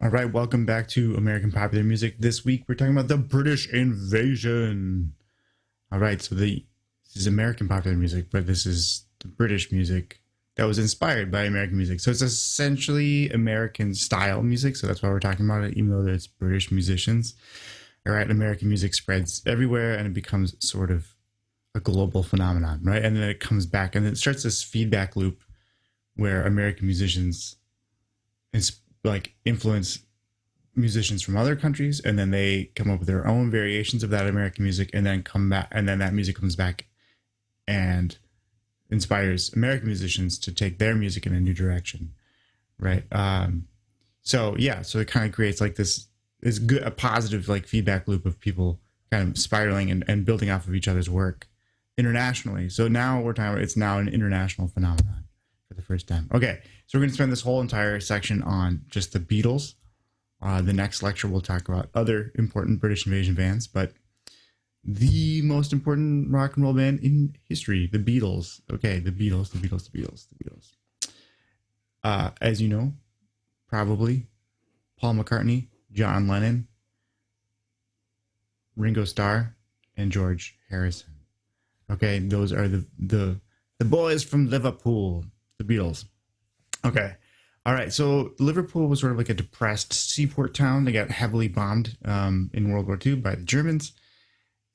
All right, welcome back to American Popular Music. This week we're talking about the British invasion. All right, so this is American popular music, but this is the British music that was inspired by American music. So it's essentially American style music, so that's why we're talking about it, even though it's British musicians. All right, American music spreads everywhere and it becomes sort of a global phenomenon, right? And then it comes back and it starts this feedback loop where American musicians influence musicians from other countries, and then they come up with their own variations of that American music, and then come back, and then that music comes back and inspires American musicians to take their music in a new direction, right? So it kind of creates like this is good, a positive like feedback loop of people kind of spiraling and building off of each other's work internationally. So now we're talking about it's now an international phenomenon for the first time. Okay, so we're going to spend this whole entire section on just the Beatles. The next lecture we'll talk about other important British invasion bands, but the most important rock and roll band in history, the Beatles. Okay, the Beatles. As you know, probably Paul McCartney, John Lennon, Ringo Starr, and George Harrison. Okay, those are the boys from Liverpool, the Beatles. Okay. All right. So Liverpool was sort of like a depressed seaport town. They got heavily bombed in World War II by the Germans.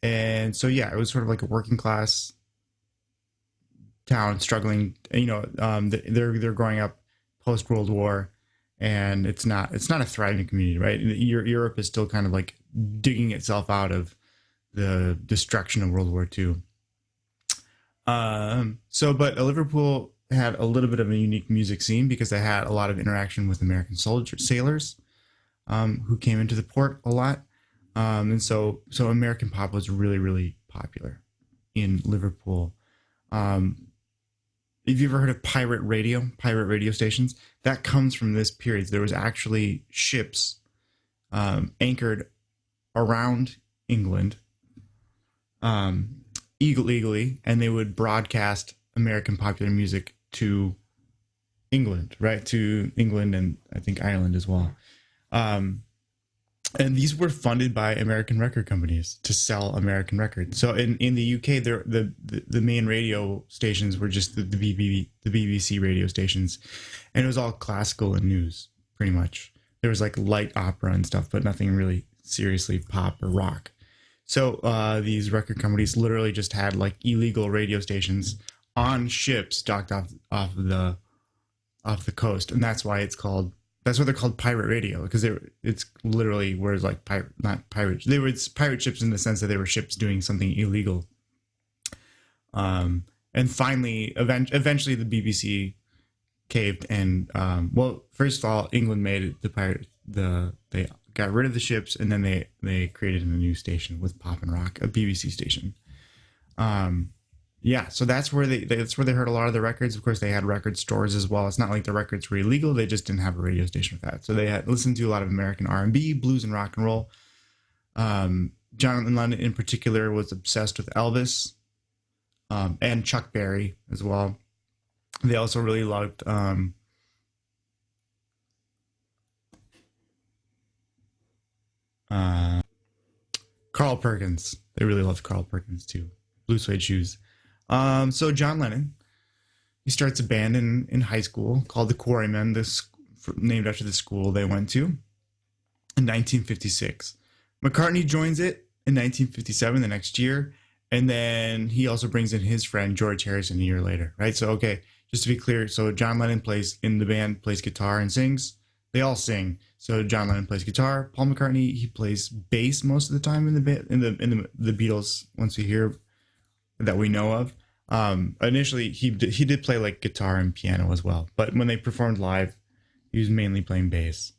And so, yeah, it was sort of like a working class town struggling, they're growing up post World War, and it's not a thriving community, right? Europe is still kind of like digging itself out of the destruction of World War II. But Liverpool had a little bit of a unique music scene because they had a lot of interaction with American sailors who came into the port a lot. And so American pop was really, really popular in Liverpool. Have you ever heard of pirate radio stations? That comes from this period. There was actually ships anchored around England illegally, and they would broadcast American popular music to England, right? To England and I think Ireland as well. And these were funded by American record companies to sell American records. So in the UK, the main radio stations were just the BBC radio stations, and it was all classical and news, pretty much. There was like light opera and stuff, but nothing really seriously pop or rock. So these record companies literally just had like illegal radio stations on ships docked off the coast, and that's why they're called pirate radio, because it's literally words like not pirate. They were pirate ships in the sense that they were ships doing something illegal. And finally, eventually, the BBC caved, and first of all, England made it they got rid of the ships, and then they created a new station with pop and rock, a BBC station. So that's where they heard a lot of the records. Of course, they had record stores as well. It's not like the records were illegal; they just didn't have a radio station for that. So they had listened to a lot of American R&B, blues, and rock and roll. John Lennon, in particular, was obsessed with Elvis and Chuck Berry as well. They also really loved Carl Perkins. They really loved Carl Perkins too. Blue Suede Shoes. So John Lennon, he starts a band in high school called the Quarrymen, named after the school they went to, in 1956. McCartney joins it in 1957, the next year, and then he also brings in his friend George Harrison a year later, right? So, okay, just to be clear, so John Lennon plays guitar and sings. They all sing. So John Lennon plays guitar. Paul McCartney, he plays bass most of the time in the Beatles. Once we hear that we know of. Initially, he did play like guitar and piano as well, but when they performed live, he was mainly playing bass.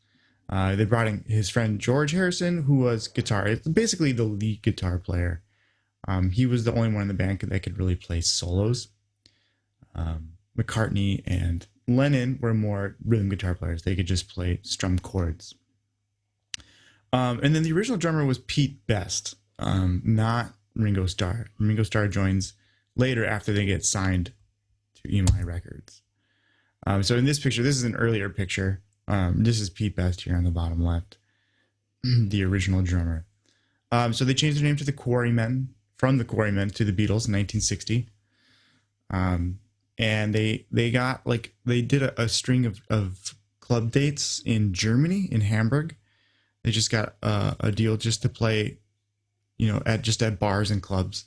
They brought in his friend George Harrison, who was basically the lead guitar player. He was the only one in the band that could really play solos. McCartney and Lennon were more rhythm guitar players. They could just play strum chords. And then the original drummer was Pete Best, not Ringo Starr. Ringo Starr joins later after they get signed to EMI Records. So in this picture, this is an earlier picture This is Pete Best here on the bottom left, the original drummer. So they changed their name to the Quarrymen, from the Quarrymen to the Beatles in 1960. And they got like, they did a string of club dates in Germany, in Hamburg. They just got a deal just to play, at bars and clubs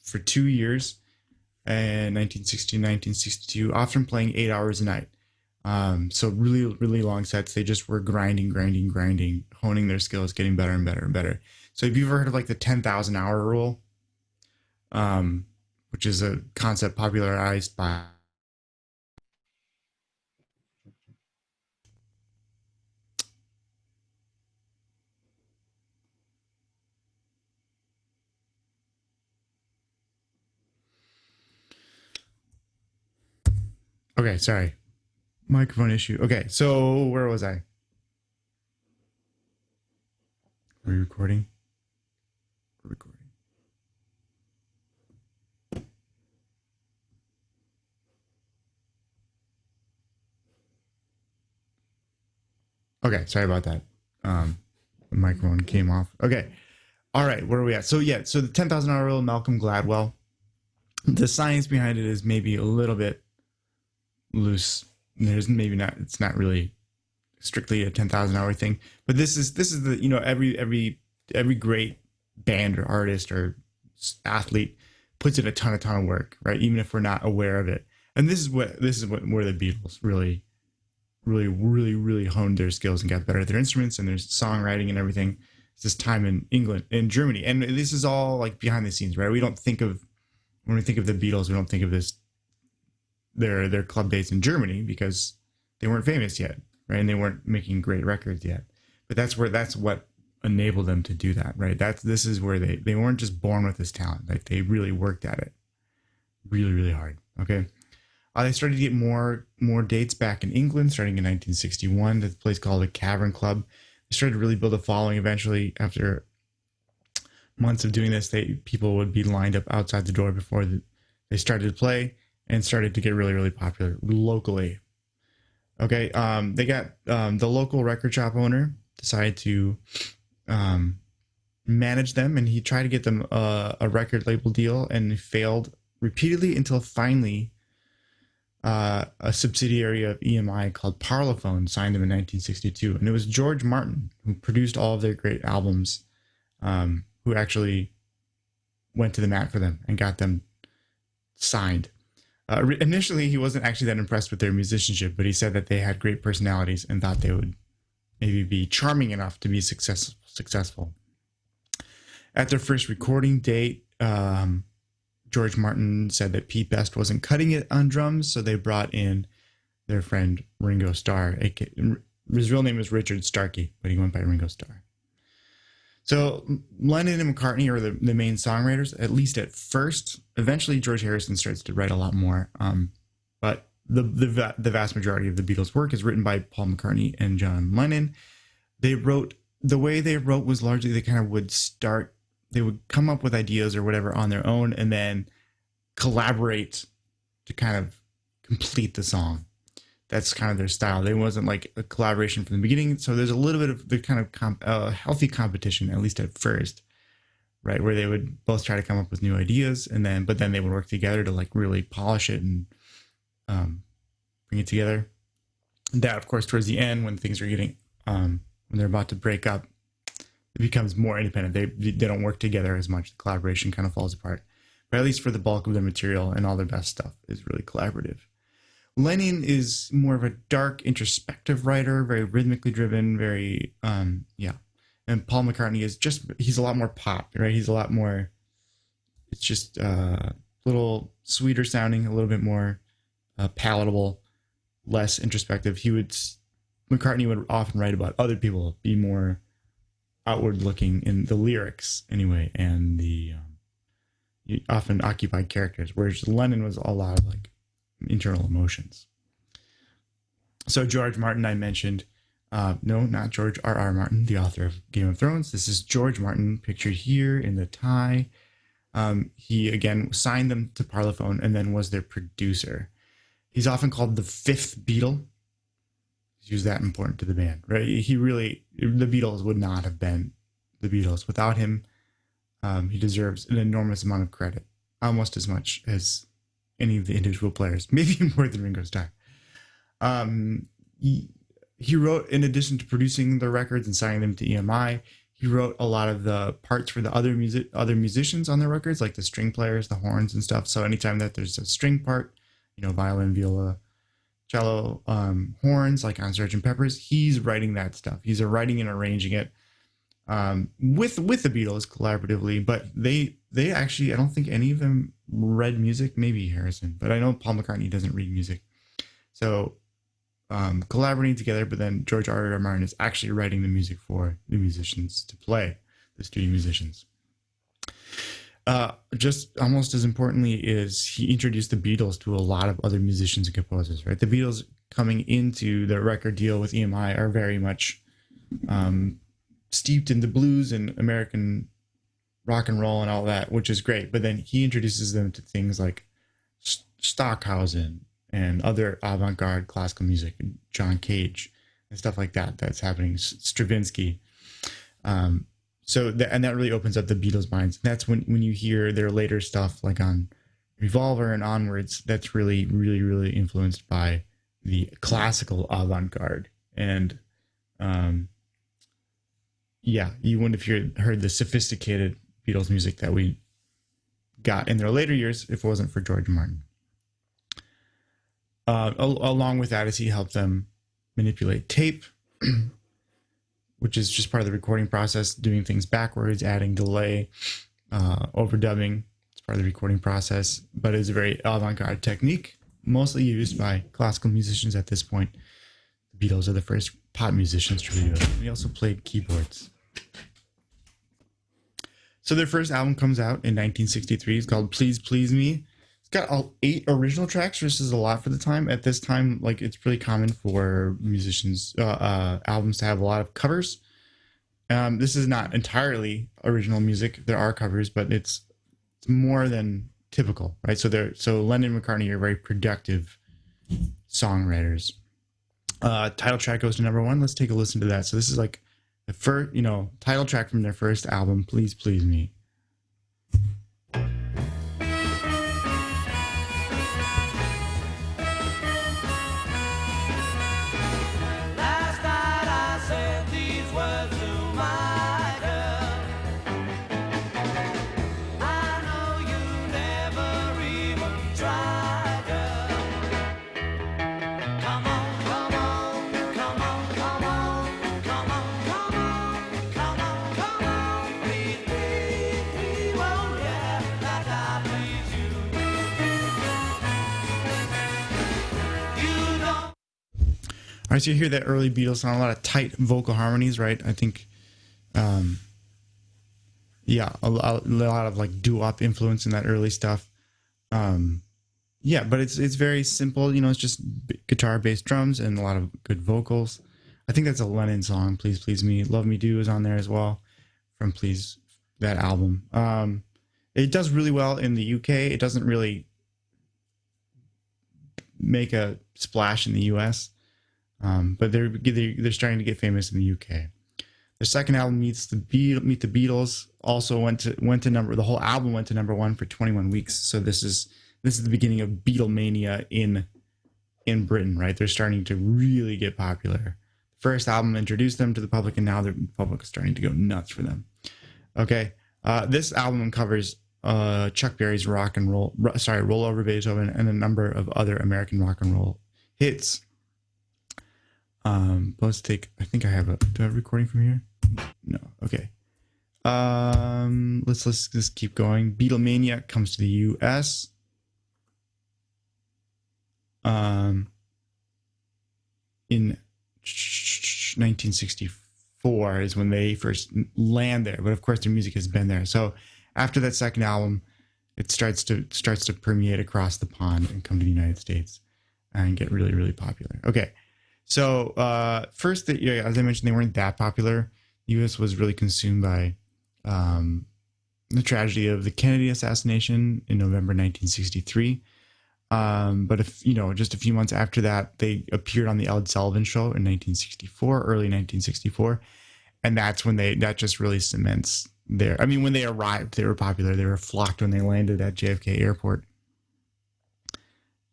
for 2 years, and 1960 1962, often playing 8 hours a night. So really, really long sets. They just were grinding, honing their skills, getting better and better and better. So have you ever heard of like the 10,000 hour rule? Which is a concept popularized by... Okay, sorry. Microphone issue. Okay, so where was I? Are you recording? Recording. Okay, sorry about that. The microphone came off. Okay. All right, where are we at? So the 10,000 hour rule, Malcolm Gladwell. The science behind it is maybe a little bit loose. There's maybe not, it's not really strictly a 10,000 hour thing, but this is the, every great band or artist or athlete puts in a ton of work, right? Even if we're not aware of it. And this is where the Beatles really honed their skills and got better at their instruments and their songwriting and everything. It's this time in England and Germany. And this is all like behind the scenes, right? We don't think of, when we think of the Beatles, we don't think of this, their club dates in Germany, because they weren't famous yet, right? And they weren't making great records yet. But that's what enabled them to do that, right? This is where they weren't just born with this talent. Like, they really worked at it really, really hard. Okay. They started to get more dates back in England, starting in 1961. There's a place called the Cavern Club. They started to really build a following. Eventually, after months of doing this, people would be lined up outside the door before they started to play, and started to get really, really popular locally. Okay, they got the local record shop owner decided to manage them, and he tried to get them a record label deal, and failed repeatedly until finally a subsidiary of EMI called Parlophone signed them in 1962. And it was George Martin, who produced all of their great albums, who actually went to the mat for them and got them signed. Initially, he wasn't actually that impressed with their musicianship, but he said that they had great personalities and thought they would maybe be charming enough to be successful. At their first recording date, George Martin said that Pete Best wasn't cutting it on drums, so they brought in their friend Ringo Starr. His real name is Richard Starkey, but he went by Ringo Starr. So Lennon and McCartney are the main songwriters, at least at first. Eventually, George Harrison starts to write a lot more, but the vast majority of the Beatles' work is written by Paul McCartney and John Lennon. The way they wrote was largely they would come up with ideas or whatever on their own, and then collaborate to kind of complete the song. That's kind of their style. They wasn't like a collaboration from the beginning. So there's a little bit of the kind of healthy competition, at least at first, right? Where they would both try to come up with new ideas, but then they would work together to like really polish it and bring it together. That, of course, towards the end, when things are getting, when they're about to break up, it becomes more independent. They don't work together as much. The collaboration kind of falls apart. But at least for the bulk of their material and all their best stuff is really collaborative. Lennon is more of a dark, introspective writer, very rhythmically driven, very, And Paul McCartney he's a lot more pop, right? He's a lot more, it's just a little sweeter sounding, a little bit more palatable, less introspective. McCartney would often write about other people, be more outward looking in the lyrics anyway, and the often occupied characters, whereas Lennon was a lot of like internal emotions. So George Martin, I mentioned, no, not George R.R. Martin, the author of Game of Thrones. This is George Martin, pictured here in the tie. He again signed them to Parlophone and then was their producer. He's often called the fifth Beatle. He was that important to the band, right? The Beatles would not have been the Beatles without him. He deserves an enormous amount of credit, almost as much as any of the individual players, maybe more than Ringo Starr. He wrote, in addition to producing the records and signing them to EMI, he wrote a lot of the parts for the other musicians on the records, like the string players, the horns and stuff. So anytime that there's a string part, violin, viola, cello, horns, like on Sgt. Pepper's, he's writing that stuff. He's writing and arranging it with the Beatles collaboratively. But they actually, I don't think any of them read music. Maybe Harrison, but I know Paul McCartney doesn't read music. So collaborating together, but then George R. R. Martin is actually writing the music for the musicians to play, the studio musicians. Just almost as importantly is he introduced the Beatles to a lot of other musicians and composers, right? The Beatles coming into the record deal with EMI are very much steeped in the blues and American rock and roll and all that, which is great. But then he introduces them to things like Stockhausen and other avant-garde classical music, and John Cage and stuff like that. That's happening. Stravinsky. And that really opens up the Beatles' minds. And that's when you hear their later stuff, like on Revolver and onwards, that's really, really, really influenced by the classical avant-garde. And you wouldn't have heard the sophisticated Beatles music that we got in their later years if it wasn't for George Martin. Along with that, as he helped them manipulate tape, which is just part of the recording process, doing things backwards, adding delay, overdubbing. It's part of the recording process, but it's a very avant-garde technique, mostly used by classical musicians at this point. The Beatles are the first pop musicians to do it. They also played keyboards. So their first album comes out in 1963. It's called Please Please Me. Got all 8 original tracks, which is a lot for the time. At this time, like, it's pretty common for musicians albums to have a lot of covers. This is not entirely original music. There are covers, but it's more than typical, right? So Lennon and McCartney are very productive songwriters. Title track goes to number 1. Let's take a listen to that. So this is like the first, title track from their first album, Please Please Me. All right, so you hear that early Beatles song, a lot of tight vocal harmonies, right? I think, a lot of like doo-wop influence in that early stuff. But it's very simple, it's just guitar, bass, drums, and a lot of good vocals. I think that's a Lennon song, Please Please Me. Love Me Do is on there as well from that album. It does really well in the UK. It doesn't really make a splash in the US. But they're starting to get famous in the UK. The second album, Meet the Beatles, also went to number. The whole album went to number 1 for 21 weeks. So this is the beginning of Beatlemania in Britain, right? They're starting to really get popular. The first album introduced them to the public, and now the public is starting to go nuts for them. Okay, this album covers Chuck Berry's Roll Over Beethoven, and a number of other American rock and roll hits. Let's take, I think do I have a recording from here? No. Okay. Let's just keep going. Beatlemania comes to the US. In 1964 is when they first land there, but of course their music has been there. So after that second album, it starts to permeate across the pond and come to the United States and get really, really popular. Okay. So first, as I mentioned, they weren't that popular. The U.S. was really consumed by the tragedy of the Kennedy assassination in November 1963. But if just a few months after that, they appeared on the Ed Sullivan Show in 1964, early 1964, and that's when that just really cements their. I mean, when they arrived, they were popular. They were flocked when they landed at JFK Airport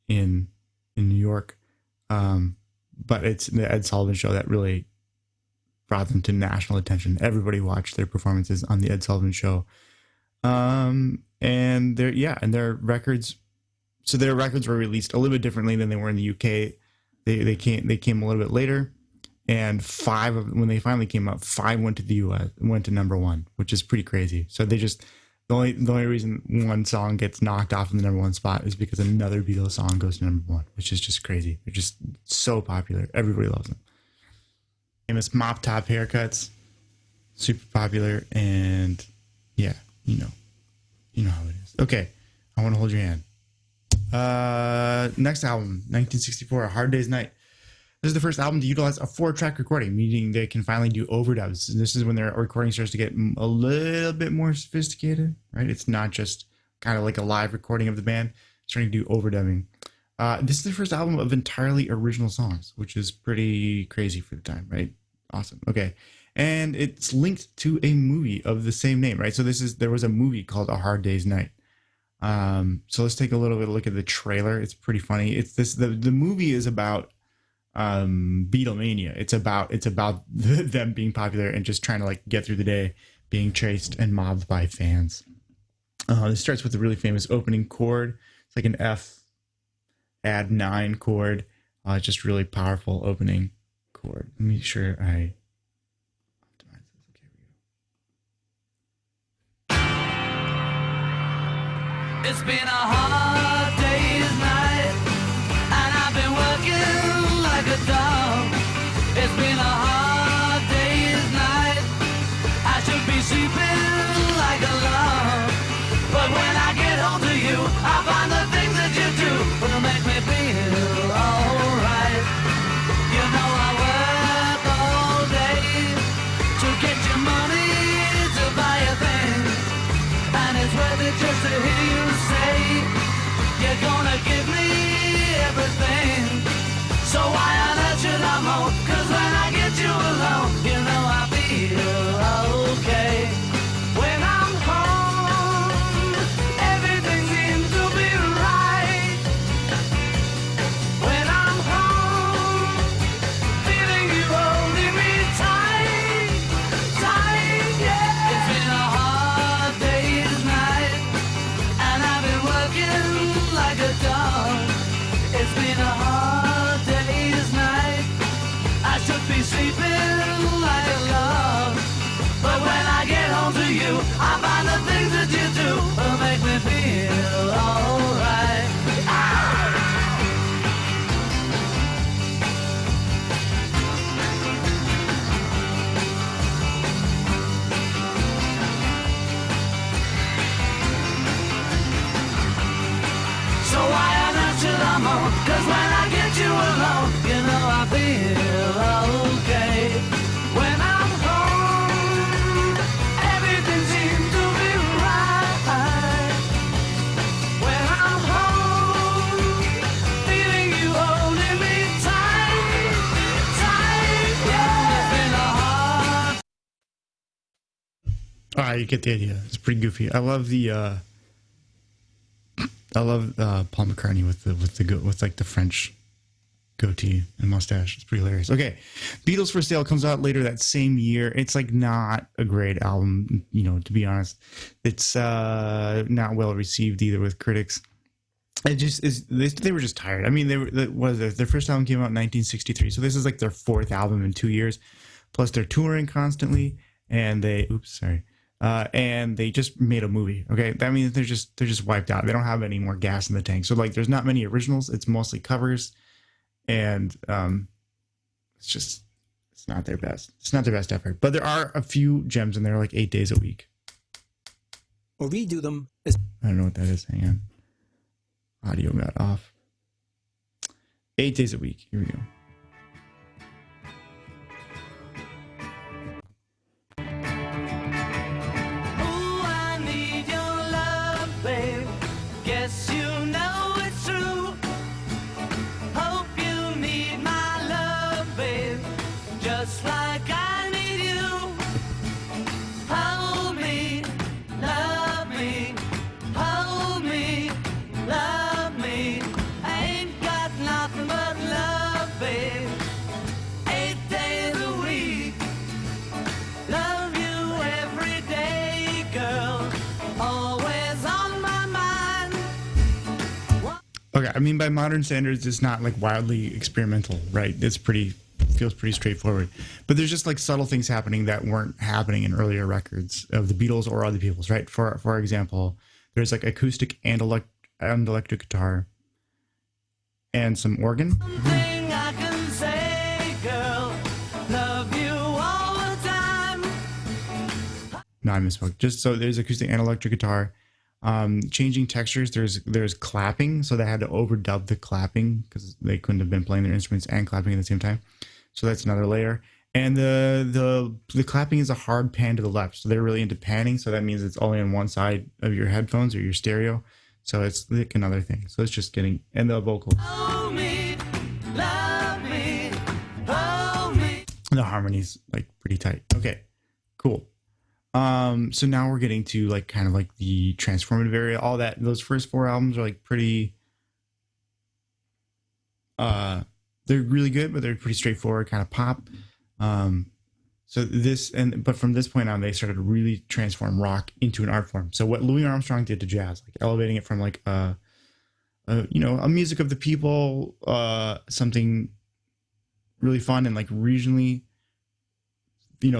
in New York. But it's the Ed Sullivan Show that really brought them to national attention. Everybody watched their performances on the Ed Sullivan Show. And their records. So their records were released a little bit differently than they were in the UK. They came a little bit later, and when they finally came out, 5 went to the US, went to number 1, which is pretty crazy. So they just the only reason one song gets knocked off in the number 1 spot is because another Beatles song goes to number 1, which is just crazy. They're just so popular. Everybody loves them. Famous mop top haircuts, super popular, and yeah, you know how it is. Okay, I Want to Hold Your Hand. Next album, 1964, A Hard Day's Night. This is the first album to utilize a 4-track recording, meaning they can finally do overdubs. This is when their recording starts to get a little bit more sophisticated, right? It's not just kind of like a live recording of the band. It's starting to do overdubbing. This is the first album of entirely original songs, which is pretty crazy for the time, right? Awesome. Okay. And it's linked to a movie of the same name, right? So there was a movie called A Hard Day's Night. So let's take a little bit of a look at the trailer. It's pretty funny. The movie is about Beatlemania. It's about them being popular and just trying to like get through the day, being chased and mobbed by fans. This starts with a really famous opening chord. It's like an F add 9 chord. Just really powerful opening chord. Let me make sure I optimize this. Okay, here we go. It's been a hard day's night, and I've been working like a dog. It's been a hard day's night, I should be sleeping like a log. But when I get home to you, I find the things that you do will make me feel alright. You know I work all day to get your money to buy a thing, and it's worth it just to hear you say you're gonna give me everything. So why on earth should I moan? 'Cause when I get you alone, you know I feel okay. When I'm home, everything seems to be right. When I'm home, feeling you holding me tight, tight, yeah. It's been a hard day's night, and I've been working like a dog. It's been a hard day's night, I should be sleeping like a log. But when I get home to you, I find the things that you do will make me feel alright. So why on earth should I moan? 'Cause when I get you alone, you know I feel okay. When I'm home, everything seems to be right. When I'm home, feeling you holding me tight, tight, yeah. It's been a hard. All right, you get the idea. It's pretty goofy. I love Paul McCartney with like the French goatee and mustache. It's pretty hilarious. Okay, Beatles for Sale comes out later that same year. It's like not a great album, to be honest. It's not well received either with critics. It just is. They were just tired. I mean, their first album came out in 1963, so this is like their 4th album in 2 years. Plus, they're touring constantly, and and they just made a movie. Okay, that means they're just wiped out. They don't have any more gas in the tank. So like, there's not many originals. It's mostly covers, and it's not their best. It's not their best effort. But there are a few gems in there, like 8 Days a Week. Or redo them. I don't know what that is. Hang on. Audio got off. 8 Days a Week. Here we go. Ooh, I need your love, babe. Guess you know it's true. just like I need you. Hold me, love me, hold me, love me. I ain't got nothing but love, babe. 8 days a week, love you every day, girl. Always on my mind. Okay, I mean, by modern standards, it's not like wildly experimental, right? It's feels pretty straightforward. But there's just like subtle things happening that weren't happening in earlier records of the Beatles or other Beatles, right? For example, there's like acoustic and electric guitar and some organ. Something I can say, girl, love you all the time. No, I misspoke. Just so there's acoustic and electric guitar. Changing textures. There's clapping, so they had to overdub the clapping because they couldn't have been playing their instruments and clapping at the same time. So that's another layer. And the clapping is a hard pan to the left, so they're really into panning. So that means it's only on one side of your headphones or your stereo. So it's like another thing. So it's just getting, and the vocals. Hold me, love me, hold me. The harmony's like pretty tight. Okay, cool. So now we're getting to like kind of like the transformative area. All that, those first 4 albums are like pretty, they're really good, but they're pretty straightforward kind of pop. But from this point on, they started to really transform rock into an art form. So what Louis Armstrong did to jazz, like elevating it from like a music of the people, something really fun and like regionally,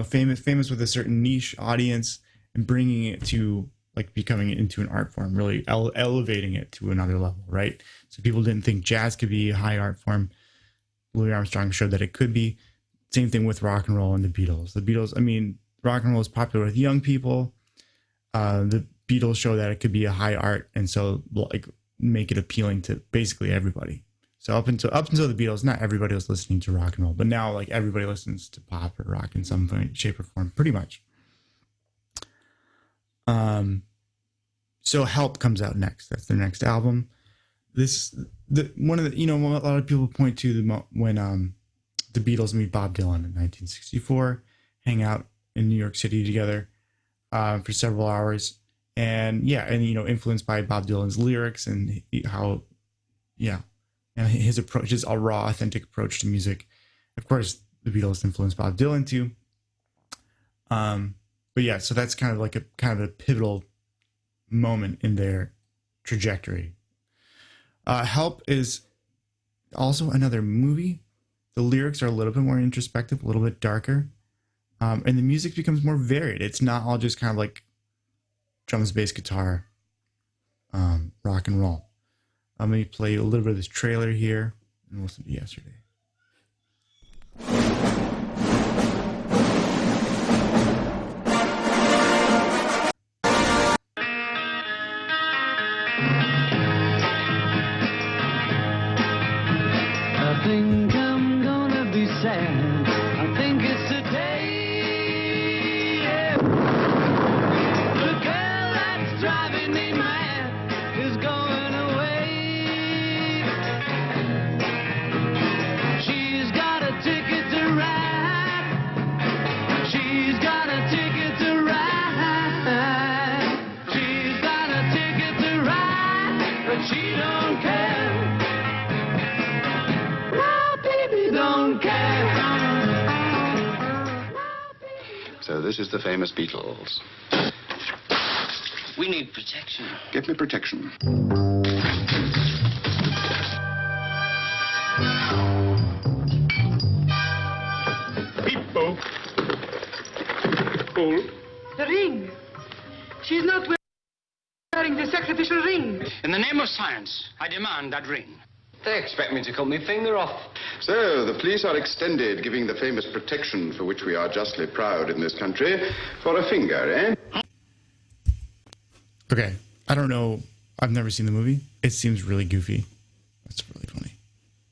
famous with a certain niche audience, and bringing it to like becoming it into an art form, really elevating it to another level, right? So people didn't think jazz could be a high art form. Louis Armstrong showed that it could be. Same thing with rock and roll and the Beatles. The Beatles, I mean, rock and roll is popular with young people. The Beatles show that it could be a high art, and so like make it appealing to basically everybody. So up until the Beatles, not everybody was listening to rock and roll, but now like everybody listens to pop or rock in some point, shape or form, pretty much. So Help comes out next. That's their next album. One of the, a lot of people point to when the Beatles meet Bob Dylan in 1964, hang out in New York City together for several hours, and influenced by Bob Dylan's lyrics and how, and his approach, his raw, authentic approach to music. Of course, the Beatles influenced Bob Dylan too. But yeah, so that's kind of like a pivotal moment in their trajectory. Help is also another movie. The lyrics are a little bit more introspective, a little bit darker, and the music becomes more varied. It's not all just kind of like drums, bass, guitar, rock and roll. Let me play a little bit of this trailer here and listen to Yesterday. I think I'm gonna be sad. I think it's a day. Yeah. The girl that's driving me mad is going away. She's got a ticket to ride. She's got a ticket to ride. She's got a ticket to ride, but she don't care. Don't care. So this is the famous Beatles. We need protection. Get me protection. People. Paul. The ring. She's not wearing the sacrificial ring. In the name of science, I demand that ring. They expect me to cut my finger off. So the police are extended, giving the famous protection for which we are justly proud in this country, for a finger, eh? Okay, I don't know. I've never seen the movie. It seems really goofy. That's really funny.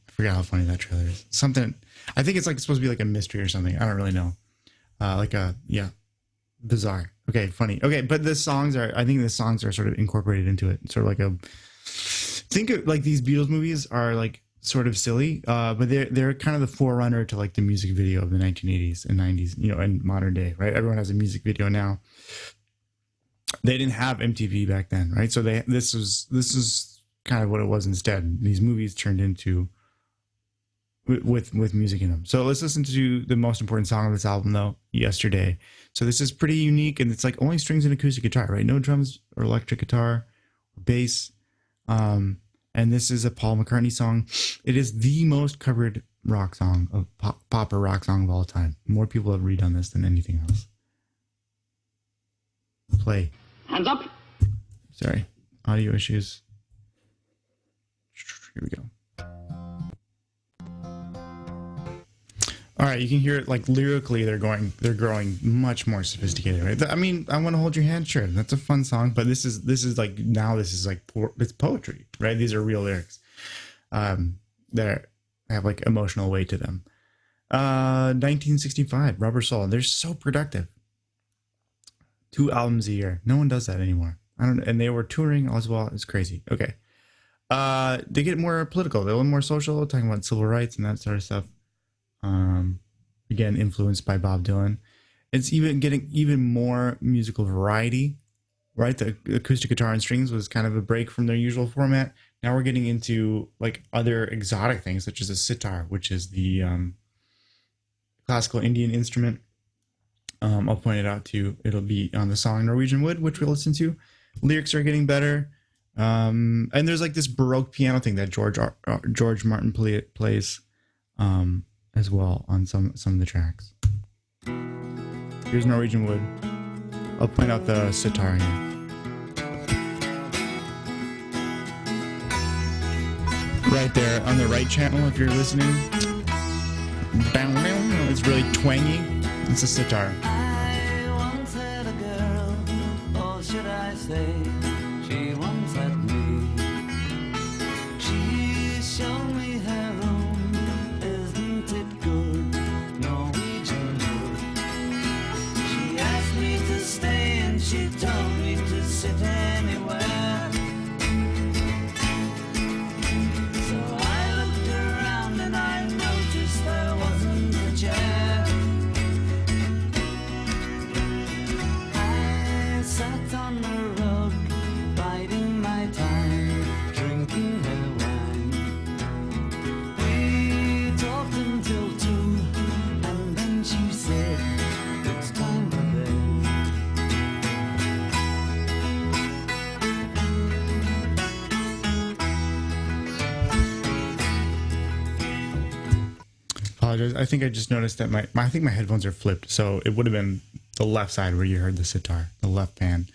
I forgot how funny that trailer is. Something, I think it's like supposed to be like a mystery or something. I don't really know. Bizarre. Okay, funny. Okay, but I think the songs are sort of incorporated into it. Sort of like think of like these Beatles movies are like sort of silly, but they're kind of the forerunner to like the music video of the 1980s and 90s, you know, and modern day, right? Everyone has a music video now. They didn't have MTV back then, right? So this is kind of what it was instead. These movies turned into with music in them. So let's listen to the most important song of this album, though, Yesterday. So this is pretty unique, and it's like only strings and acoustic guitar, right? No drums or electric guitar or bass. And this is a Paul McCartney song. It is the most covered rock song of pop or rock song of all time. More people have redone this than anything else. Play. Hands up. Sorry, audio issues. Here we go. All right, you can hear it like lyrically. They're growing much more sophisticated, right? I mean, I Want to Hold Your Hand, sure, that's a fun song, but this is like it's poetry, right? These are real lyrics that have like emotional weight to them. 1965, Rubber Soul. They're so productive. 2 albums a year. No one does that anymore. And they were touring as well. It's crazy. Okay. They get more political. They're a little more social, talking about civil rights and that sort of stuff. Again, influenced by Bob Dylan. It's even getting even more musical variety, right? The acoustic guitar and strings was kind of a break from their usual format. Now we're getting into like other exotic things, such as a sitar, which is the classical Indian instrument. I'll point it out to you. It'll be on the song Norwegian Wood, which we'll listen to. Lyrics are getting better. And there's like this Baroque piano thing that George Martin plays as well on some of the tracks. Here's Norwegian Wood. I'll point out the sitar here. Right there on the right channel if you're listening. It's really twangy. It's a sitar. I once had a girl, or should I say, she once had me. She showed me her room, isn't it good, Norwegian wood. She asked me to stay and she told me to sit anywhere. So I looked around and I noticed there wasn't a chair. Sat on the rug, biding my time, drinking her wine. We talked until 2, and then she said, it's time for bed. Apologize. I think I just noticed that I think my headphones are flipped, so it would have been the left side where you heard the sitar, the left pan.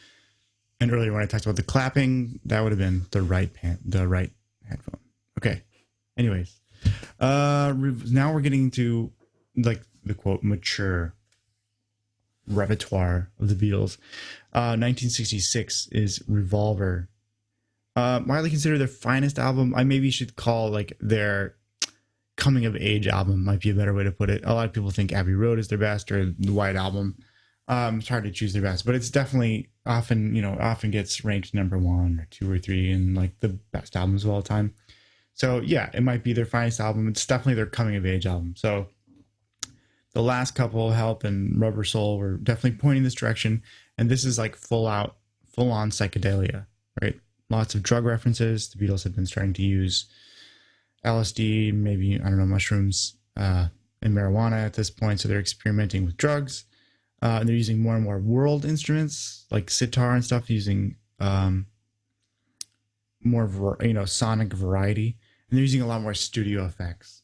And earlier when I talked about the clapping, that would have been the right pan, the right headphone. Okay. Anyways, now we're getting to like the quote mature repertoire of the Beatles. 1966 is Revolver. Widely considered their finest album. I maybe should call like their coming of age album might be a better way to put it. A lot of people think Abbey Road is their best or the White Album. It's hard to choose their best, but it's definitely often gets ranked number 1 or 2 or 3 in like the best albums of all time. So yeah, it might be their finest album. It's definitely their coming of age album. So the last couple, Help and Rubber Soul, were definitely pointing this direction. And this is like full on psychedelia, right? Lots of drug references. The Beatles have been starting to use LSD, maybe, I don't know, mushrooms, and marijuana at this point. So they're experimenting with drugs. And they're using more and more world instruments like sitar and stuff, using more sonic variety, and they're using a lot more studio effects.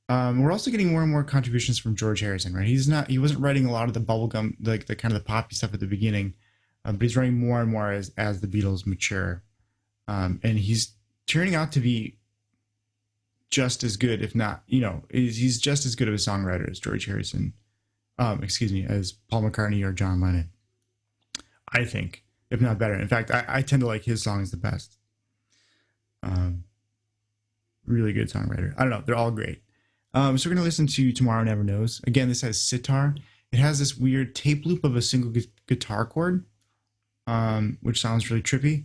We're also getting more and more contributions from George Harrison, right? He wasn't writing a lot of the bubblegum, like the kind of the poppy stuff at the beginning, but he's writing more and more as the Beatles mature, and he's turning out to be just as good, if not, he's just as good of a songwriter as George Harrison. As Paul McCartney or John Lennon, I think, if not better. In fact, I tend to like his songs the best. Really good songwriter. I don't know. They're all great. So we're going to listen to Tomorrow Never Knows. Again, this has sitar. It has this weird tape loop of a single guitar chord, which sounds really trippy.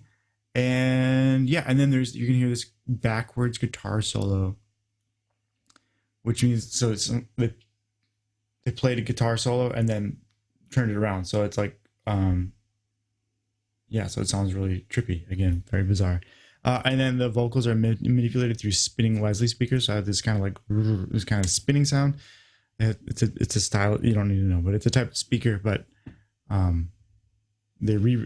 And yeah, and then you can hear this backwards guitar solo, which means so it's they played a guitar solo and then turned it around. So it's like, yeah, so it sounds really trippy. Again, very bizarre. And then the vocals are manipulated through spinning Leslie speakers. So I have this kind of like this kind of spinning sound. It's a style you don't need to know, but it's a type of speaker. But they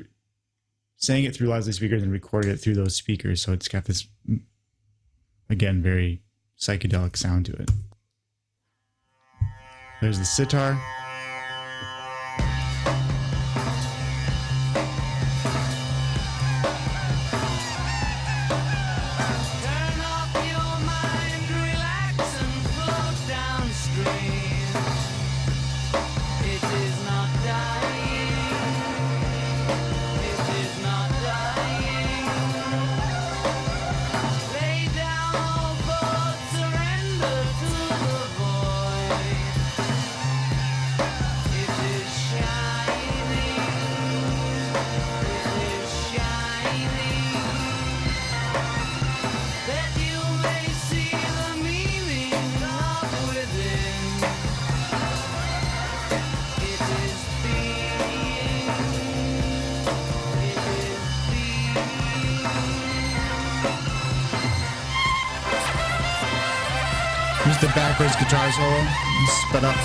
sang it through Leslie speakers and recorded it through those speakers. So it's got this, again, very psychedelic sound to it. There's the sitar. Turn off your mind, relax and float downstream. It is not dying. It is not dying. Lay down all thoughts, surrender to the void. It is shining. It is shining. That you may see the meaning of within. It is being. It is being. Here's the backwards guitar solo, sped up.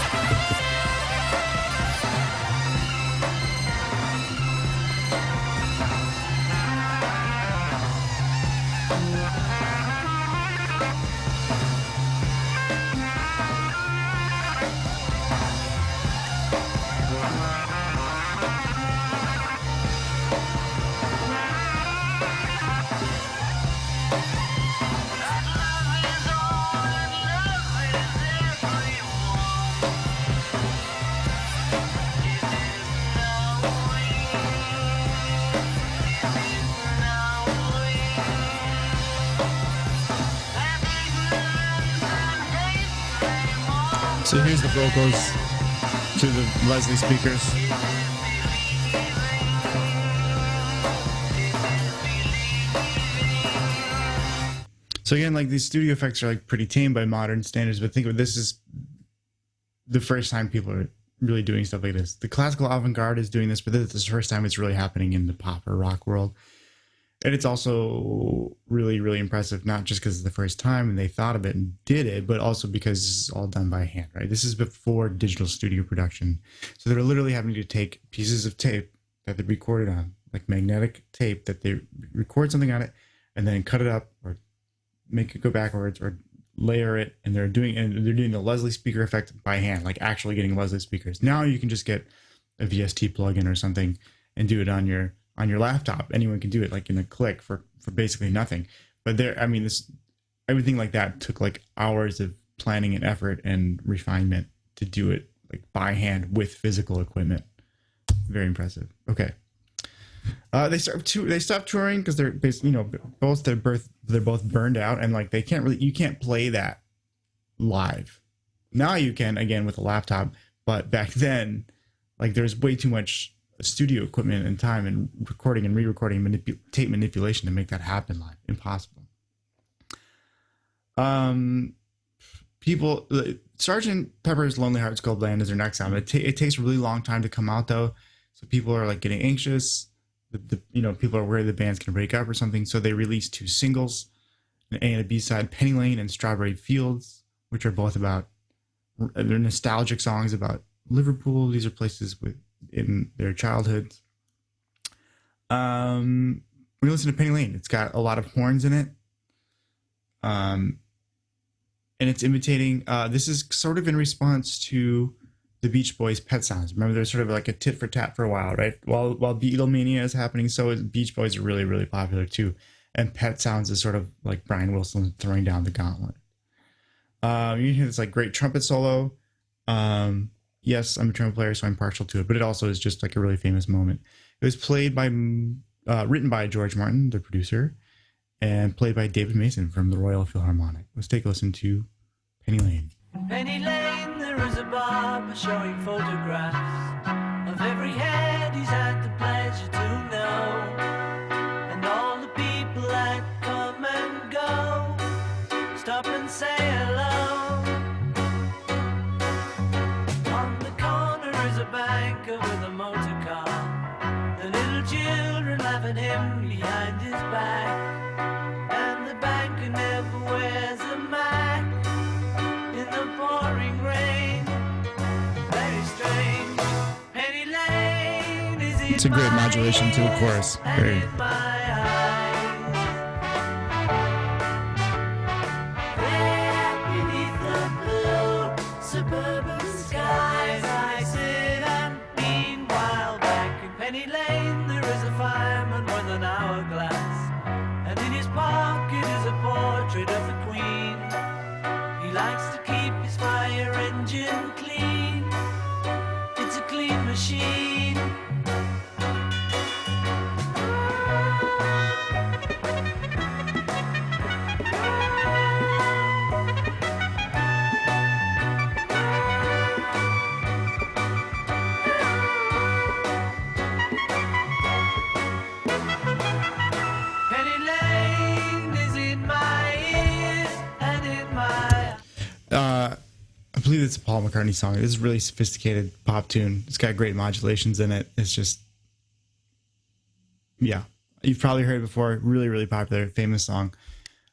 So here's the vocals to the Leslie speakers. So again, like these studio effects are like pretty tame by modern standards, but think of this is the first time people are really doing stuff like this. The classical avant-garde is doing this, but this is the first time it's really happening in the pop or rock world. And it's also really, really impressive, not just because it's the first time and they thought of it and did it, but also because this is all done by hand, right? This is before digital studio production. So they're literally having to take pieces of tape that they recorded on, like magnetic tape, that they record something on it and then cut it up or make it go backwards or layer it. And they're doing the Leslie speaker effect by hand, like actually getting Leslie speakers. Now you can just get a VST plugin or something and do it on your laptop. Anyone can do it like in a click for basically nothing. But everything like that took like hours of planning and effort and refinement to do it like by hand with physical equipment. Very impressive. Okay. They stopped touring because they're basically, they're both burned out and like you can't play that live. Now you can, again, with a laptop, but back then, like there's way too much studio equipment and time and recording and re-recording tape manipulation to make that happen live. Impossible. Sgt. Pepper's Lonely Hearts Club Band is their next album. It takes a really long time to come out though, so people are like getting anxious. People are worried the band's gonna break up or something, so they released 2 singles, an A and a B side, Penny Lane and Strawberry Fields, which are both about they're nostalgic songs about Liverpool. These are places in their childhoods. We listen to Penny Lane. It's got a lot of horns in it. And it's imitating, this is sort of in response to the Beach Boys' Pet Sounds. Remember, there's sort of like a tit for tat for a while, right? While Beatlemania is happening, so is Beach Boys are really, really popular too. And Pet Sounds is sort of like Brian Wilson throwing down the gauntlet. You hear this like great trumpet solo. Yes, I'm a trumpet player, so I'm partial to it, but it also is just like a really famous moment. It was written by George Martin, the producer, and played by David Mason from the Royal Philharmonic. Let's take a listen to Penny Lane. Penny Lane, there is a barber showing photographs of every head he's had the pleasure to know, and all the people that come and go. a banker with a motor car. The little children laugh at him behind his back. And the banker never wears a Mac in the pouring rain. Very strange. Penny Lane is in It's a great modulation to a chorus. Very. Suburban skies, I sit and meanwhile back in Penny Lane there is a fireman with an hourglass, and in his pocket is a portrait of the Queen. He likes to keep his fire engine clean. It's a clean machine. I believe it's a Paul McCartney song. It is a really sophisticated pop tune. It's got great modulations in it. It's just, yeah, you've probably heard it before. Really, really popular, famous song.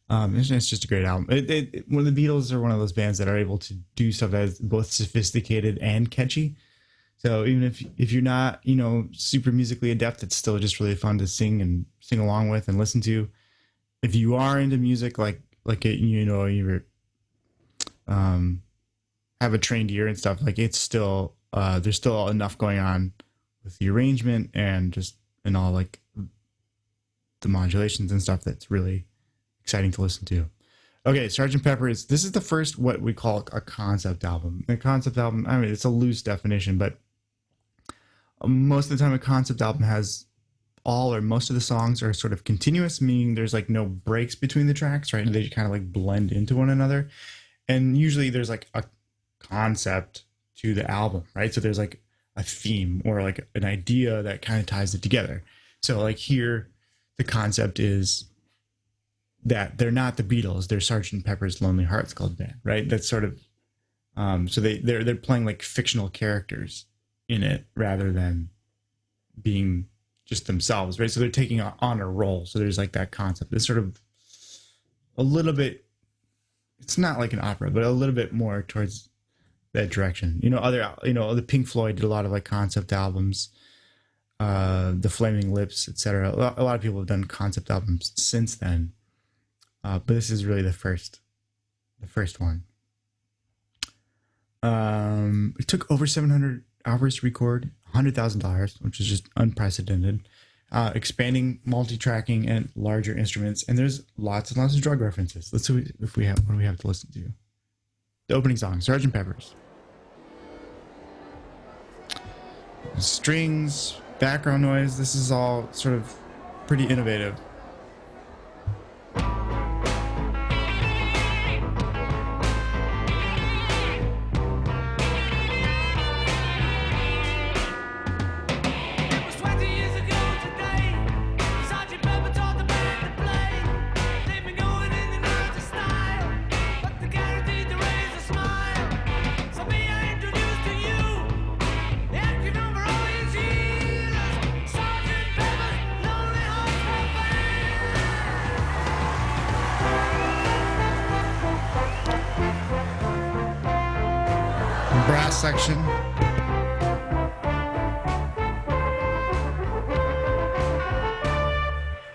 It's just a great album. One of the Beatles are one of those bands that are able to do stuff that is both sophisticated and catchy. So even if you're not, super musically adept, it's still just really fun to sing along with and listen to. If you are into music, you're have a trained ear and stuff, like it's still there's still enough going on with the arrangement and all like the modulations and stuff that's really exciting to listen to. Okay, Sgt. Pepper's, this is the first what we call a concept album. A concept album, I mean, it's a loose definition, but most of the time a concept album has all or most of the songs are sort of continuous, meaning there's like no breaks between the tracks, right? They kind of like blend into one another. And usually there's like a concept to the album, right? So there's like a theme or like an idea that kind of ties it together. So like here, the concept is that they're not the Beatles, they're Sgt. Pepper's Lonely Hearts Club Band, right? That's sort of so they're playing like fictional characters in it rather than being just themselves, right? So they're taking on a role. So there's like that concept. It's sort of a little bit, it's not like an opera, but a little bit more towards that direction. The Pink Floyd did a lot of like concept albums, the Flaming Lips, etc. A lot of people have done concept albums since then, but this is really the first one. It took over 700 hours to record, $100,000, which is just unprecedented. Expanding multi-tracking and larger instruments, and there's lots and lots of drug references. Let's see what do we have to listen to. The opening song, Sgt. Pepper's. Strings, background noise, this is all sort of pretty innovative. Brass section.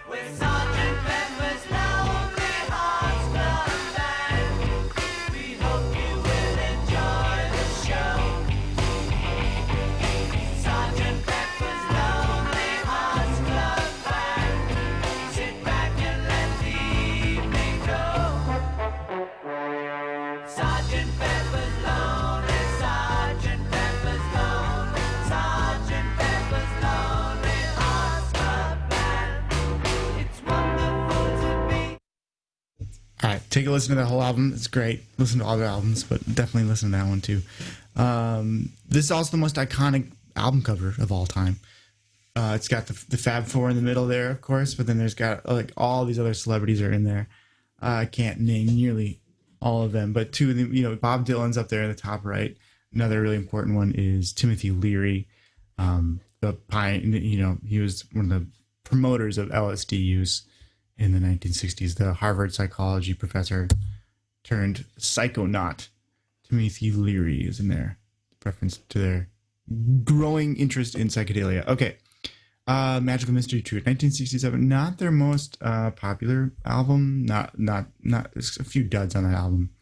With Sgt. Pepper's Lonely Hearts Club Band, we hope you will enjoy the show. Sgt. Pepper's Lonely Hearts Club Band, sit back and let the evening go. Sgt. Pepper's Lonely, Sgt. Pepper's Lonely, Sgt. Pepper's Lonely Hearts Club Band. It's wonderful to be. All right, take a listen to that whole album. It's great. Listen to all the albums, but definitely listen to that one too. This is also the most iconic album cover of all time. It's got the Fab Four in the middle there, of course, but then there's got like all these other celebrities are in there. I can't name nearly all of them, but two of them, Bob Dylan's up there in the top right, Another really important one is Timothy Leary. He was one of the promoters of LSD use in the 1960s. The Harvard psychology professor turned psychonaut. Timothy Leary is in there. Reference to their growing interest in psychedelia. Okay. Magical Mystery Tour, 1967. Not their most popular album. Not. There's a few duds on that album.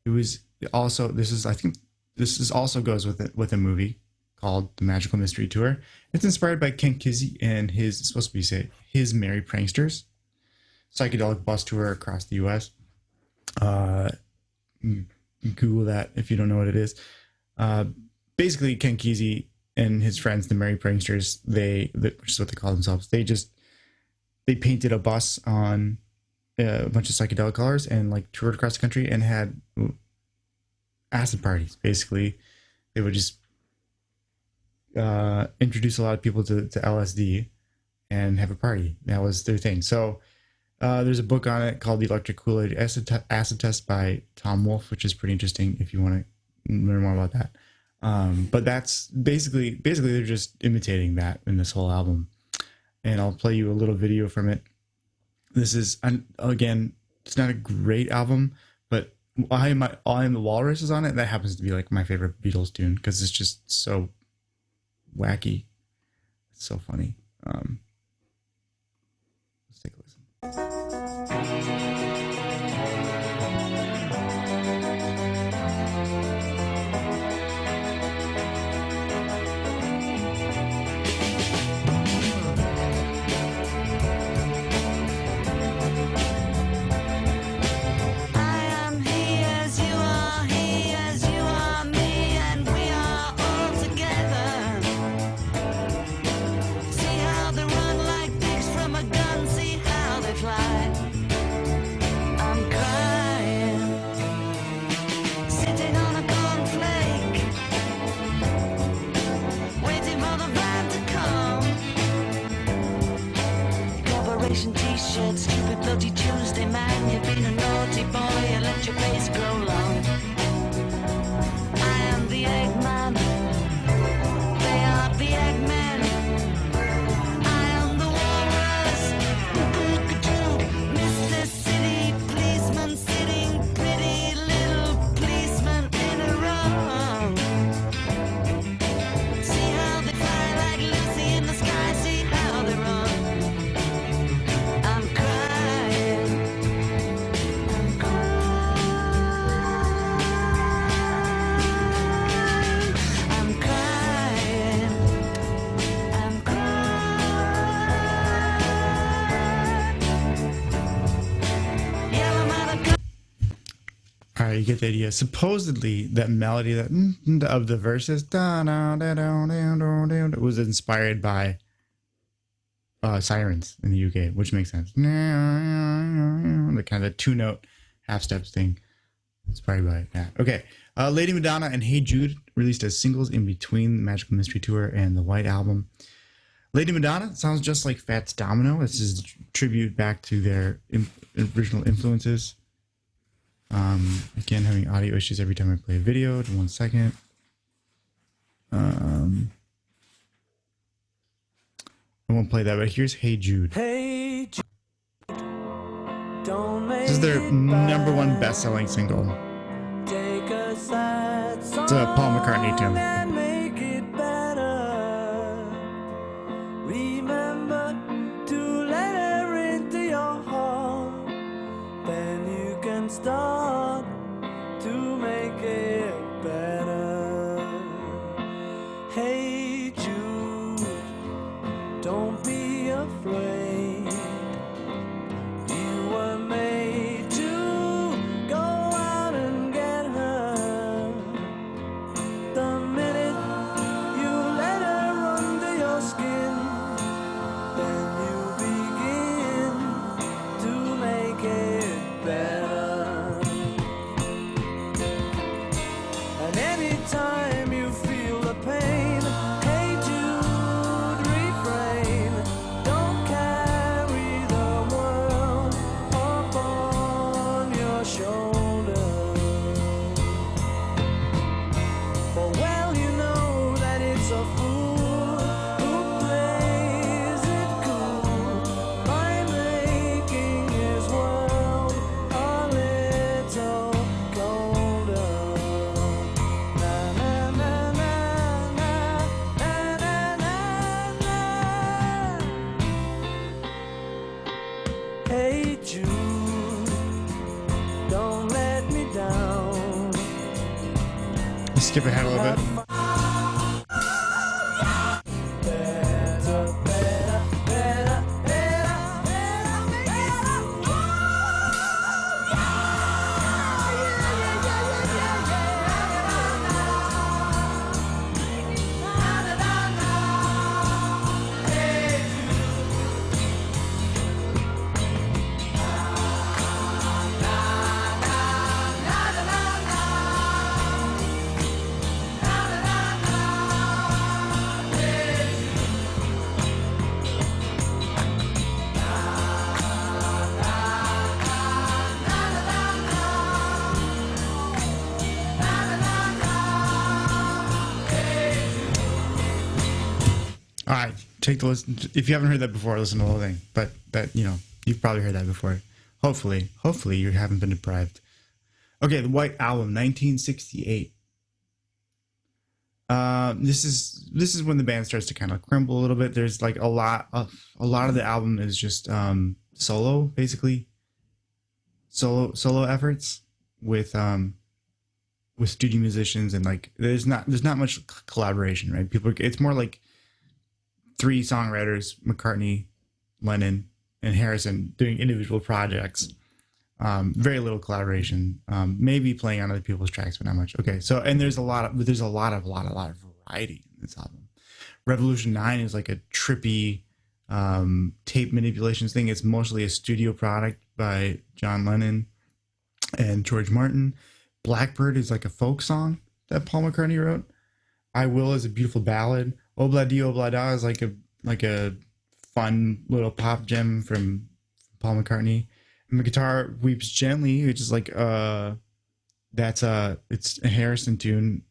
It was also. I think this also goes with a movie called The Magical Mystery Tour. It's inspired by Ken Kesey and his Merry Pranksters psychedelic bus tour across the U.S. Google that if you don't know what it is. Basically, Ken Kesey and his friends, the Merry Pranksters, which is what they call themselves, they painted a bus on a bunch of psychedelic colors and like toured across the country and had acid parties. Basically, they would just introduce a lot of people to LSD and have a party. That was their thing. So there's a book on it called The Electric Kool-Aid Acid Test by Tom Wolfe, which is pretty interesting if you want to learn more about that. But that's basically they're just imitating that in this whole album. And I'll play you a little video from it. This is, again, it's not a great album, but I Am the Walrus is on it. That happens to be like my favorite Beatles tune because it's just so wacky. It's so funny. Let's take a listen. T-shirt, stupid bloody Tuesday, man. You've been a naughty boy, you let your face grow long. I am the Eggman, they are the Eggmen. I am the Walrus, Mr. City Policeman, sitting pretty little policeman in a row. See how they fly like Lucy in the sky, see how they run. All right, you get the idea. Supposedly, that melody of the verses was inspired by sirens in the UK, which makes sense. The kind of two-note half-steps thing. Inspired by that. Okay. Lady Madonna and Hey Jude released as singles in between the Magical Mystery Tour and the White Album. Lady Madonna sounds just like Fats Domino. This is a tribute back to their original influences. Again, having audio issues every time I play a video. In 1 second. I won't play that, but here's Hey Jude. Hey Jude, don't make This is their #1 best-selling single. take a sad song It's a Paul McCartney tune. and make it better. Remember to let her into your heart. Then you can start to make it better. Hey Jude, don't be afraid. You were made to go out and get her. The minute skip ahead a little bit. All right, take the listen. If you haven't heard that before, listen to the whole thing. But that, you've probably heard that before. Hopefully you haven't been deprived. Okay, the White Album, 1968. This is when the band starts to kind of crumble a little bit. There's like a lot of the album is just solo, basically. Solo efforts with studio musicians, and like there's not much collaboration, right? It's more like 3 songwriters, McCartney, Lennon, and Harrison, doing individual projects. Very little collaboration. Maybe playing on other people's tracks, but not much. Okay, so and there's a lot of variety in this album. Revolution 9 is like a trippy tape manipulations thing. It's mostly a studio product by John Lennon and George Martin. Blackbird is like a folk song that Paul McCartney wrote. I Will is a beautiful ballad. Obla Di Obla Da is like a fun little pop gem from Paul McCartney. And the Guitar Weeps Gently, which is like it's a Harrison tune,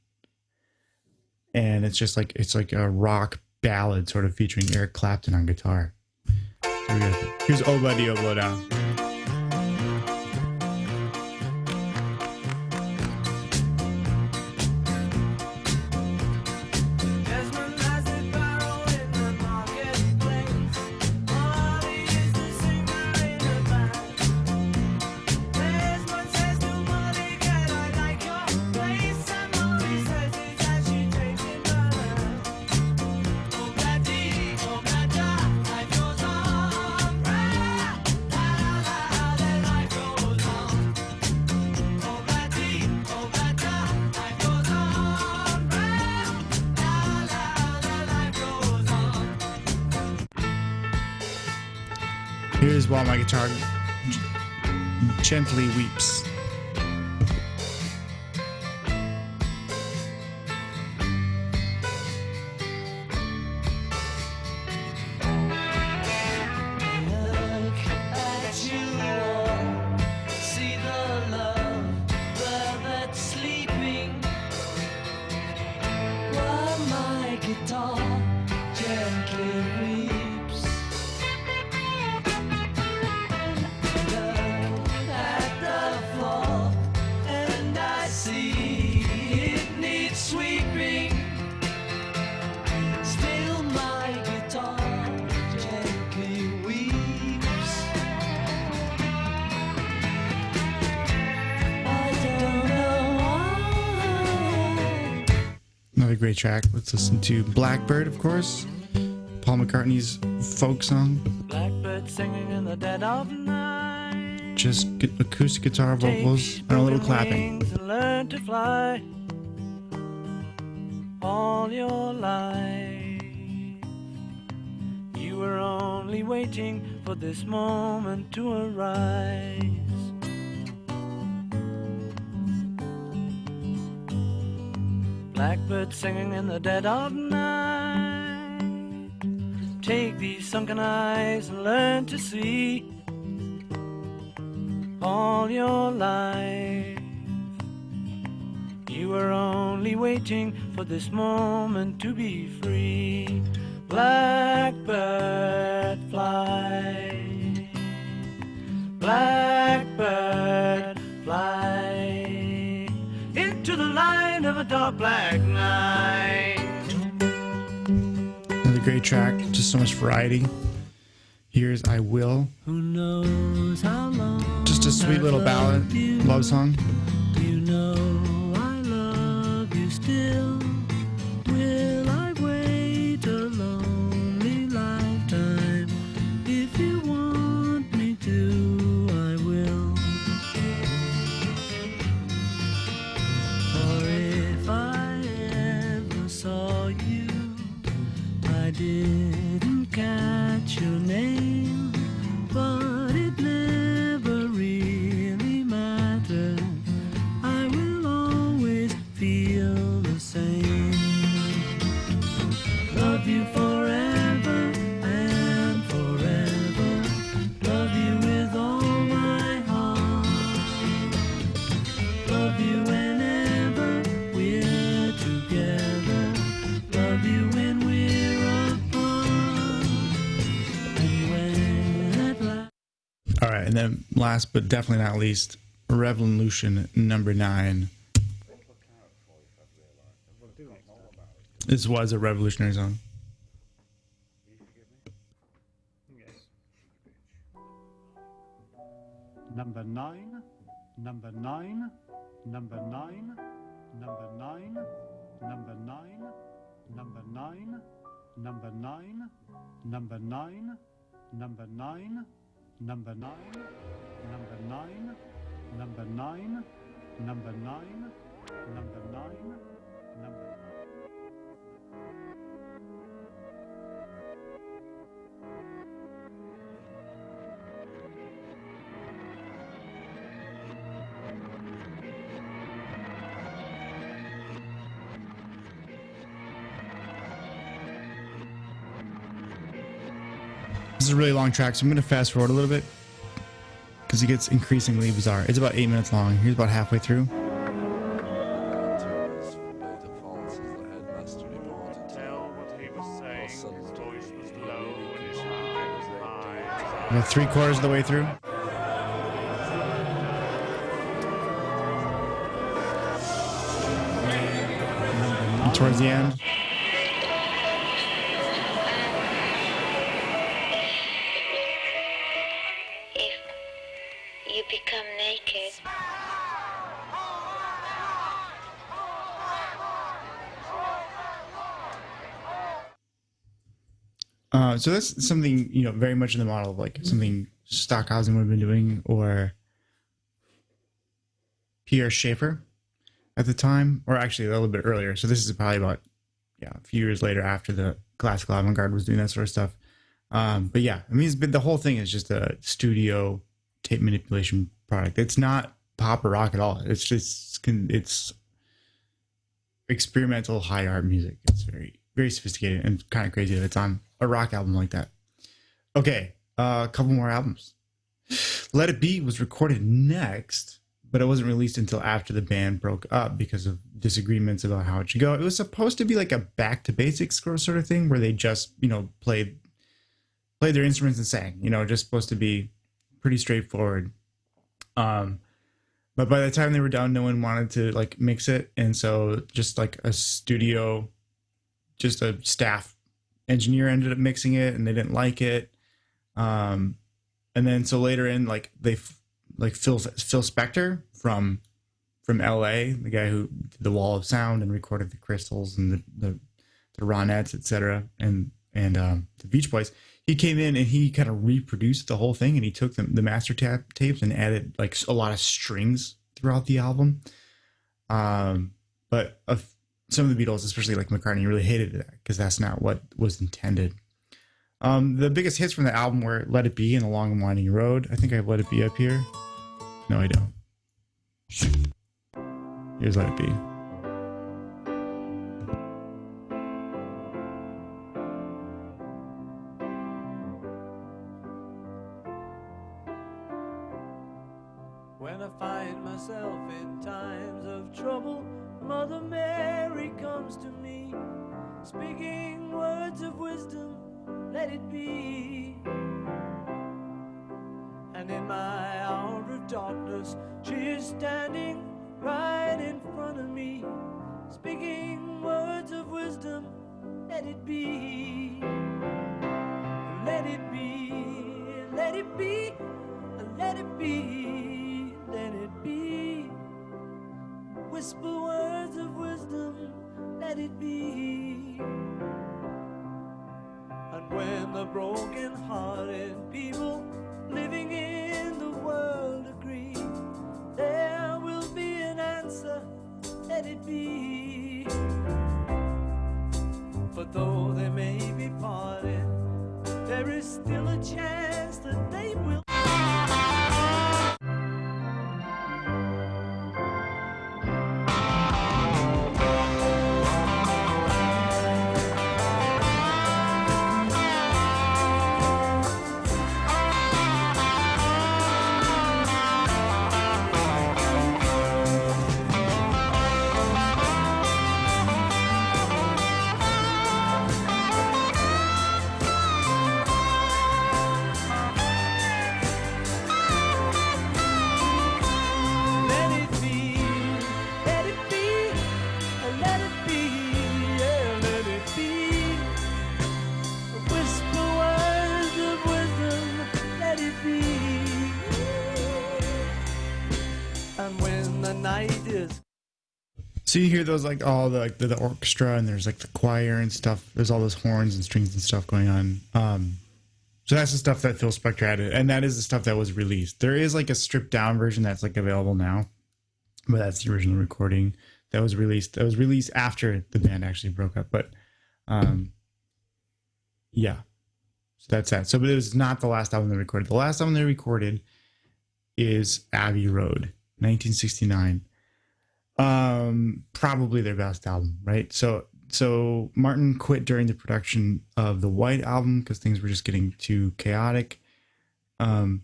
and it's like a rock ballad sort of featuring Eric Clapton on guitar. Here's Obla Di Obla Da. Here's While My Guitar Gently Weeps. Another great track. Let's listen to Blackbird, of course. Paul McCartney's folk song. Blackbird singing in the dead of night. Just acoustic guitar vocals and a little clapping. And learn to fly all your life. You were only waiting for this moment to arise. Blackbird singing in the dead of night. Take these sunken eyes and learn to see all your life. You were only waiting for this moment to be free. Blackbird fly, blackbird fly into the light of a dark black night. Another great track, just so much variety. Here's I Will. Who knows how long? Just a sweet little ballad, love song. You know I love you still. you forever and forever. Love you with all my heart. Love you whenever we're together. Love you when we're apart. And when at last. All right, and then last but definitely not least, Revolution number 9. This was a revolutionary song. Number 9, number 9, number 9, number 9, number 9, number 9, number 9, number 9, number 9, number 9, number 9, number 9, number 9, number 9, number. This is a really long track, so I'm going to fast forward a little bit because it gets increasingly bizarre. It's about 8 minutes long. Here's about halfway through. About 3/4 of the way through. And towards the end. You become naked. So that's something, you know, very much in the model of like something Stockhausen would have been doing, or Pierre Schaeffer at the time, or actually a little bit earlier. So this is probably about, a few years later after the classical avant-garde was doing that sort of stuff. But yeah, I mean, the whole thing is just a studio tape manipulation product. It's not pop or rock at all. It's just, it's experimental high art music. It's very, very sophisticated and kind of crazy that it's on a rock album like that. Okay, a couple more albums. Let It Be was recorded next, but it wasn't released until after the band broke up because of disagreements about how it should go. It was supposed to be like a back to basics sort of thing where they just, played their instruments and sang, just supposed to be pretty straightforward. But by the time they were done, no one wanted to like mix it. And so just like a studio, just a staff engineer ended up mixing it and they didn't like it. And then so later in, like they Phil Spector from LA, the guy who did the Wall of Sound and recorded the Crystals and the Ronettes, etc. and the Beach Boys, he came in and he kind of reproduced the whole thing, and he took the master tapes and added like a lot of strings throughout the album. But some of the Beatles, especially like McCartney, really hated that because that's not what was intended. The biggest hits from the album were Let It Be and A Long and Winding Road. I think I have Let It Be up here. No, I don't. Here's Let It Be. When I find myself in times of trouble, Mother Mary comes to me, speaking words of wisdom, let it be. And in my hour of darkness, she is standing right in front of me, speaking words of wisdom, let it be. Let it be, let it be, let it be, let it be. Whisper words of wisdom, let it be. And when the broken-hearted people living in the world agree, there will be an answer, let it be. But though they may be parted, there is still a chance that they will. So you hear those like all the like the orchestra, and there's like the choir and stuff. There's all those horns and strings and stuff going on. So that's the stuff that Phil Spector added, and that is the stuff that was released. There is like a stripped down version that's like available now, but that's the original recording that was released. That was released after the band actually broke up. But yeah, so that's that. So, but it was not the last album they recorded. The last album they recorded is Abbey Road, 1969. Probably their best album, right? So Martin quit during the production of the White Album because things were just getting too chaotic. But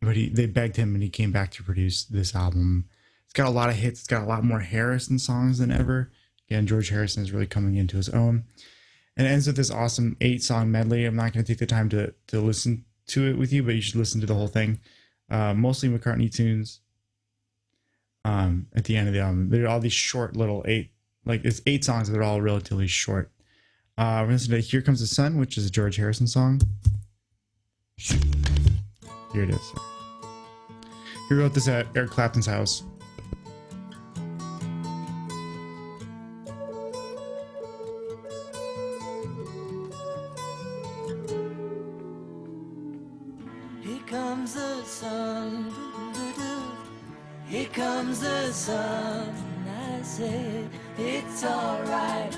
they begged him, and he came back to produce this album. It's got a lot of hits. It's got a lot more Harrison songs than ever. Again, George Harrison is really coming into his own. And it ends with this awesome 8-song medley. I'm not going to take the time to listen to it with you, but you should listen to the whole thing. Mostly McCartney tunes. At the end of the album, there are all these short little it's 8 songs that are all relatively short. We're going to listen to Here Comes the Sun, which is a George Harrison song. Here it is. He wrote this at Eric Clapton's house. Here comes the sun. Here comes the sun. I said it's alright.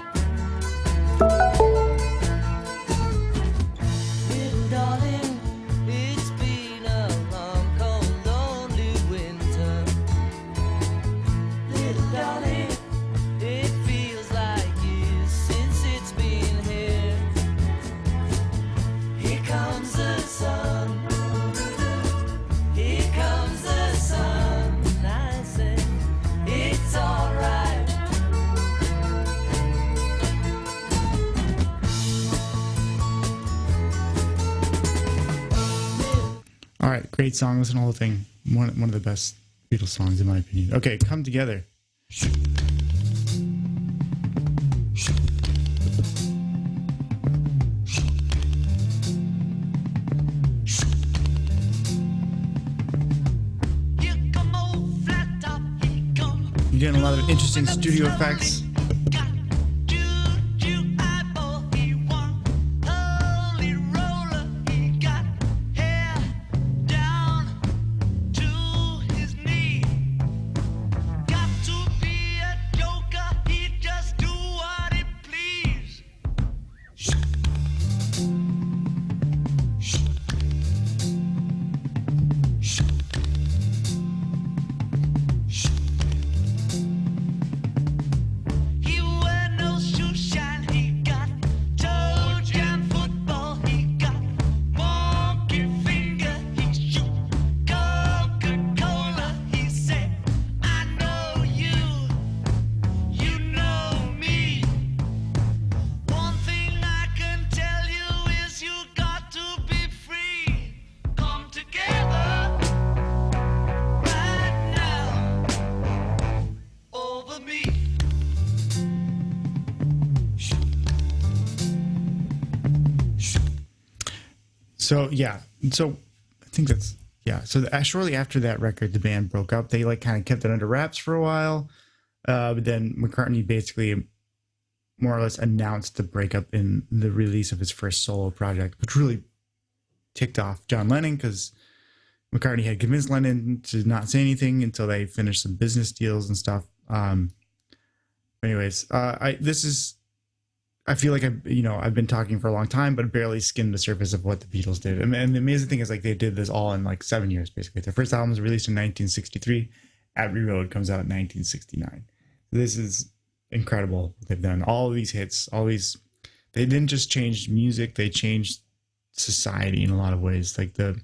Little darling, it's been a long, cold, lonely winter. Little darling, it feels like years since it's been here. Here comes the sun. Here comes the sun. I said it's alright. All right, great song. Listen to the whole thing. One of the best Beatles songs, in my opinion. Okay, Come Together. You're getting a lot of interesting studio effects. So yeah, so I think that's So shortly after that record, the band broke up. They like kind of kept it under wraps for a while, but then McCartney basically more or less announced the breakup in the release of his first solo project, which really ticked off John Lennon because McCartney had convinced Lennon to not say anything until they finished some business deals and stuff. Anyways, I feel like I've been talking for a long time, but barely skimmed the surface of what the Beatles did. And the amazing thing is like they did this all in like 7 years, basically. Their first album was released in 1963. Abbey Road comes out in 1969. This is incredible what they've done. All of these hits, they didn't just change music, they changed society in a lot of ways. Like the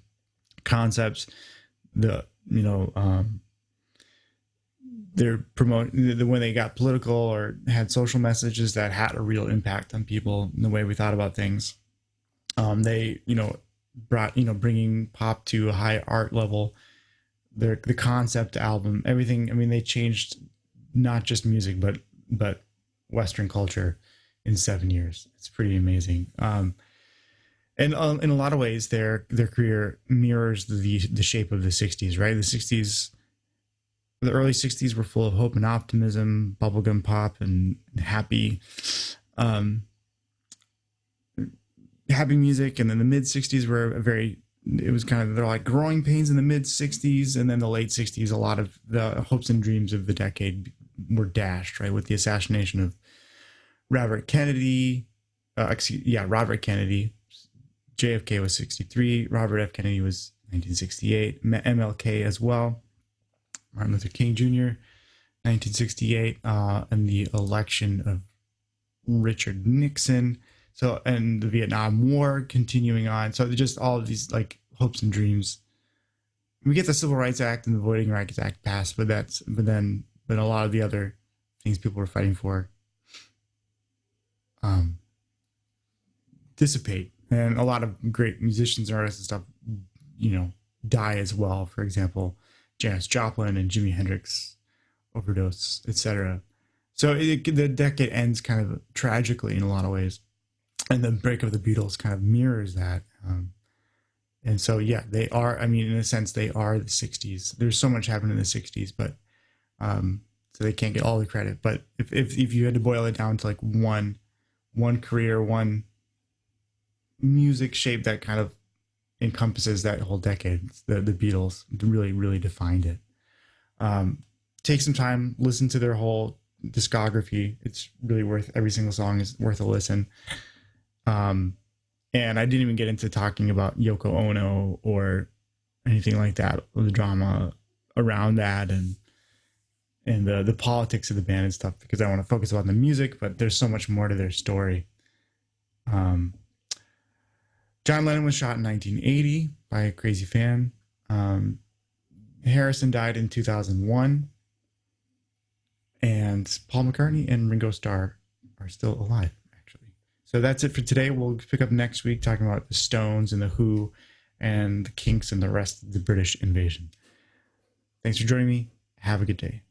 concepts, they're promoting when they got political or had social messages that had a real impact on people in the way we thought about things. They, brought, bringing pop to a high art level, the concept album, everything. I mean, they changed not just music, but Western culture in 7 years. It's pretty amazing. And in a lot of ways, their career mirrors the shape of the 60s, right? The 60s the early 60s were full of hope and optimism, bubblegum pop and happy happy music. And then the mid 60s were it was kind of, they're like growing pains in the mid 60s. And then the late 60s, a lot of the hopes and dreams of the decade were dashed, right? With the assassination of Robert Kennedy. Robert Kennedy. JFK was 63. Robert F. Kennedy was 1968. MLK as well. Martin Luther King Jr., 1968. And the election of Richard Nixon. So, and the Vietnam War continuing on. So just all of these like hopes and dreams. We get the Civil Rights Act and the Voting Rights Act passed, but a lot of the other things people were fighting for dissipate. And a lot of great musicians and artists and stuff, die as well. For example, Janis Joplin and Jimi Hendrix overdose, etc. So the decade ends kind of tragically in a lot of ways. And the break of the Beatles kind of mirrors that. And so, they are, in a sense, they are the 60s. There's so much happened in the 60s, but so they can't get all the credit. But if you had to boil it down to like one career, one music shape that kind of encompasses that whole decade, the Beatles really, really defined it. Take some time, listen to their whole discography. It's really every single song is worth a listen. And I didn't even get into talking about Yoko Ono or anything like that, or the drama around that and the politics of the band and stuff, because I want to focus on the music, but there's so much more to their story. John Lennon was shot in 1980 by a crazy fan. Harrison died in 2001. And Paul McCartney and Ringo Starr are still alive. So that's it for today. We'll pick up next week talking about the Stones and the Who and the Kinks and the rest of the British invasion. Thanks for joining me. Have a good day.